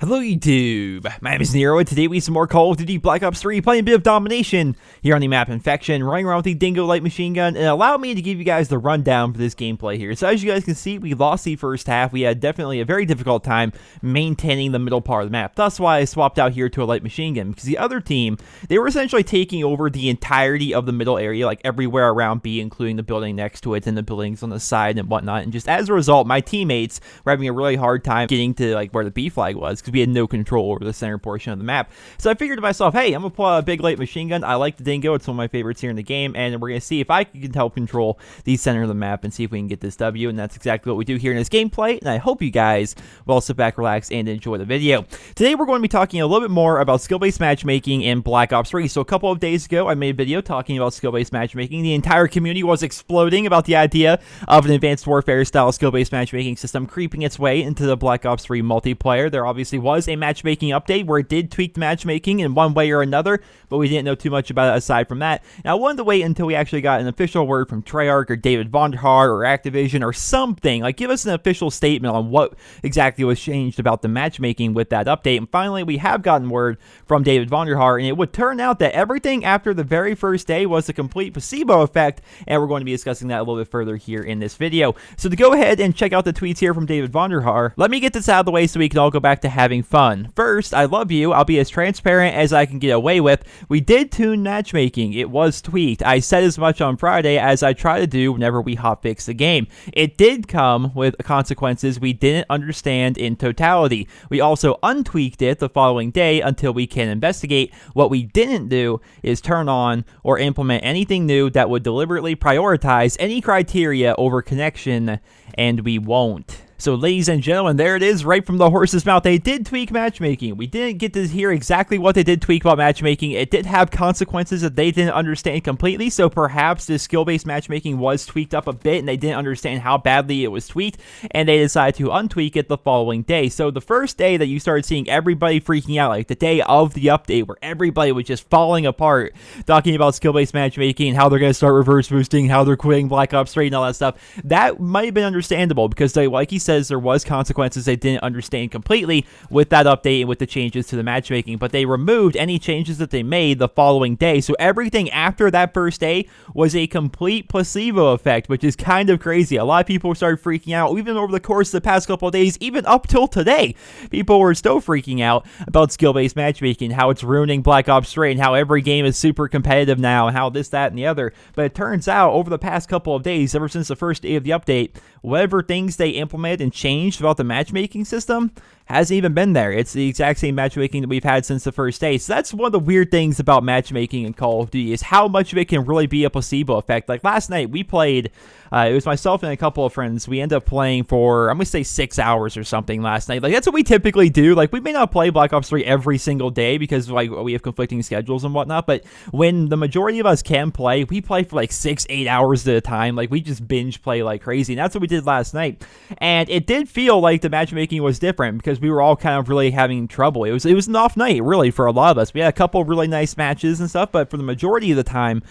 Hello YouTube, my name is Nero, and today we have some more Call of Duty Black Ops 3, playing a bit of domination here on the map Infection, running around with the Dingo light machine gun, and allow me to give you guys the rundown for this gameplay here. So as you guys can see, we lost the first half. We had definitely a very difficult time maintaining the middle part of the map. That's why I swapped out here to a light machine gun, because the other team, they were essentially taking over the entirety of the middle area, like everywhere around B, including the building next to it and the buildings on the side and whatnot. And just as a result, my teammates were having a really hard time getting to like where the B flag was, because we had no control over the center portion of the map. So I figured to myself, hey, I'm gonna pull out a big light machine gun. I like the Dingo, it's one of my favorites here in the game, and we're gonna see if I can help control the center of the map and see if we can get this W. And that's exactly what we do here in this gameplay, and I hope you guys will sit back, relax, and enjoy the video. Today we're going to be talking a little bit more about skill-based matchmaking in Black Ops 3. So a couple of days ago, I made a video talking about skill-based matchmaking. The entire community was exploding about the idea of an advanced warfare style skill-based matchmaking system creeping its way into the Black Ops 3 multiplayer. There obviously was a matchmaking update where it did tweak the matchmaking in one way or another, but we didn't know too much about it aside from that. Now I wanted to wait until we actually got an official word from Treyarch or David Vonderhaar or Activision or something. Like, give us an official statement on what exactly was changed about the matchmaking with that update. And finally, we have gotten word from David Vonderhaar, and it would turn out that everything after the very first day was a complete placebo effect, and we're going to be discussing that a little bit further here in this video. So to go ahead and check out the tweets here from David Vonderhaar, let me get this out of the way so we can all go back to having fun. First, I love you. I'll be as transparent as I can get away with. We did tune matchmaking. It was tweaked. I said as much on Friday as I try to do whenever we hotfix the game. It did come with consequences we didn't understand in totality. We also untweaked it the following day until we can investigate. What we didn't do is turn on or implement anything new that would deliberately prioritize any criteria over connection, and we won't. So ladies and gentlemen, there it is, right from the horse's mouth. They did tweak matchmaking. We didn't get to hear exactly what they did tweak about matchmaking. It did have consequences that they didn't understand completely, so perhaps this skill-based matchmaking was tweaked up a bit and they didn't understand how badly it was tweaked, and they decided to untweak it the following day. So the first day that you started seeing everybody freaking out, like the day of the update where everybody was just falling apart, talking about skill-based matchmaking, how they're going to start reverse boosting, how they're quitting Black Ops 3 and all that stuff, that might have been understandable because they, like he said, there was consequences they didn't understand completely with that update and with the changes to the matchmaking, but they removed any changes that they made the following day. So everything after that first day was a complete placebo effect, which is kind of crazy. A lot of people started freaking out even over the course of the past couple of days, even up till today. People were still freaking out about skill-based matchmaking, how it's ruining Black Ops 3 and how every game is super competitive now and how this, that, and the other. But it turns out over the past couple of days, ever since the first day of the update, whatever things they implemented and changed about the matchmaking system hasn't even been there. It's the exact same matchmaking that we've had since the first day. So that's one of the weird things about matchmaking in Call of Duty, is how much of it can really be a placebo effect. Like last night we played, it was myself and a couple of friends. We ended up playing for, I'm gonna say 6 hours or something last night. Like that's what we typically do. Like we may not play Black Ops 3 every single day because like we have conflicting schedules and whatnot, but when the majority of us can play, we play for like 6-8 hours at a time. Like we just binge play like crazy, and that's what we did last night. And it did feel like the matchmaking was different because we were all kind of really having trouble. It was an off night really for a lot of us. We had a couple really nice matches and stuff, but for the majority of the time,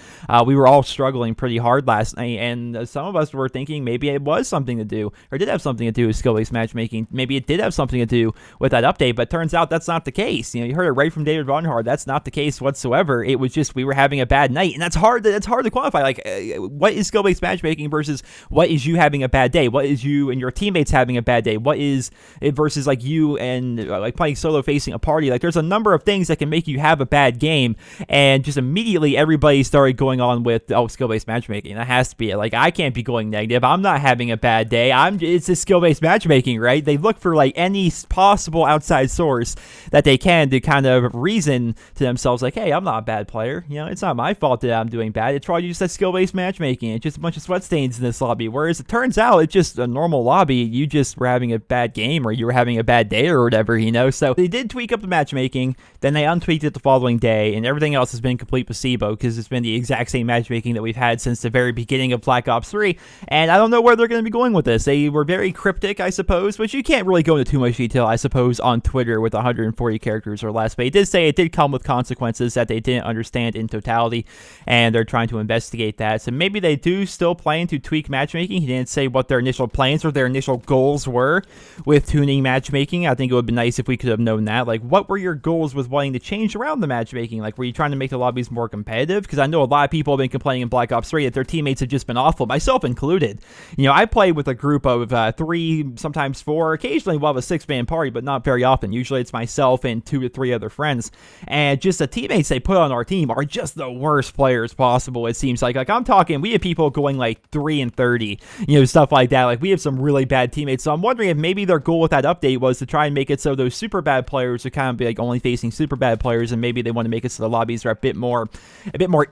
we were all struggling pretty hard last night, and some of us were thinking maybe it was something to do, or did have something to do with skill-based matchmaking. Maybe it did have something to do with that update, but turns out that's not the case. You know, you heard it right from David Vonderhaar. That's not the case whatsoever. It was just we were having a bad night, and that's hard to quantify. Like, what is skill-based matchmaking versus what is you having a bad day? What is you and your teammates having a bad day? What is it versus like you and like playing solo facing a party? Like there's a number of things that can make you have a bad game, and just immediately everybody started going on with skill-based matchmaking. That has to be it. Like I can't be going negative. I'm not having a bad day. It's a skill-based matchmaking, right? They look for like any possible outside source that they can to kind of reason to themselves like, hey, I'm not a bad player. You know, it's not my fault that I'm doing bad. It's probably just that skill-based matchmaking. It's just a bunch of sweat stains in this lobby. Whereas it turns out it's just a normal lobby. You just were having a bad game, or you were having a bad bad day or whatever, So they did tweak up the matchmaking, then they untweaked it the following day, and everything else has been complete placebo because it's been the exact same matchmaking that we've had since the very beginning of Black Ops 3. And I don't know where they're going to be going with this. They were very cryptic, I suppose, which you can't really go into too much detail, I suppose, on Twitter with 140 characters or less. But he did say it did come with consequences that they didn't understand in totality, and they're trying to investigate that. So maybe they do still plan to tweak matchmaking. He didn't say what their initial plans or their initial goals were with tuning matchmaking. I think it would be nice if we could have known that. Like, what were your goals with wanting to change around the matchmaking? Like, were you trying to make the lobbies more competitive? Because I know a lot of people have been complaining in Black Ops 3 that their teammates have just been awful, myself included. I play with a group of 3, sometimes 4. Occasionally we'll have a 6-man party, but not very often. Usually it's myself and 2 to 3 other friends. And just the teammates they put on our team are just the worst players possible, it seems like. Like, I'm talking, we have people going like 3-30, stuff like that. Like, we have some really bad teammates. So I'm wondering if maybe their goal with that update was to try and make it so those super bad players are kind of be like only facing super bad players, and maybe they want to make it so the lobbies are a bit more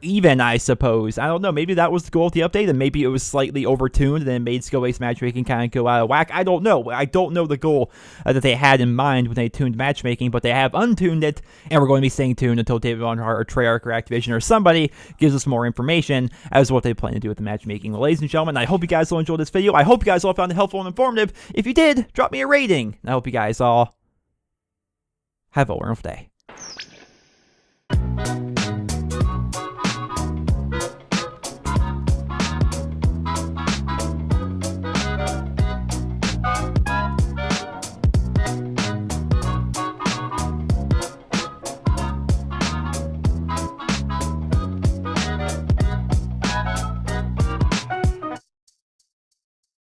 even, I suppose. I don't know. Maybe that was the goal of the update, and maybe it was slightly overtuned and then made skill-based matchmaking kind of go out of whack. I don't know. I don't know the goal that they had in mind when they tuned matchmaking, but they have untuned it, and we're going to be staying tuned until David Von Hart or Treyarch or Activision or somebody gives us more information as to what they plan to do with the matchmaking. Well, ladies and gentlemen, I hope you guys all enjoyed this video. I hope you guys all found it helpful and informative. If you did, drop me a rating. I hope you guys all have a wonderful day.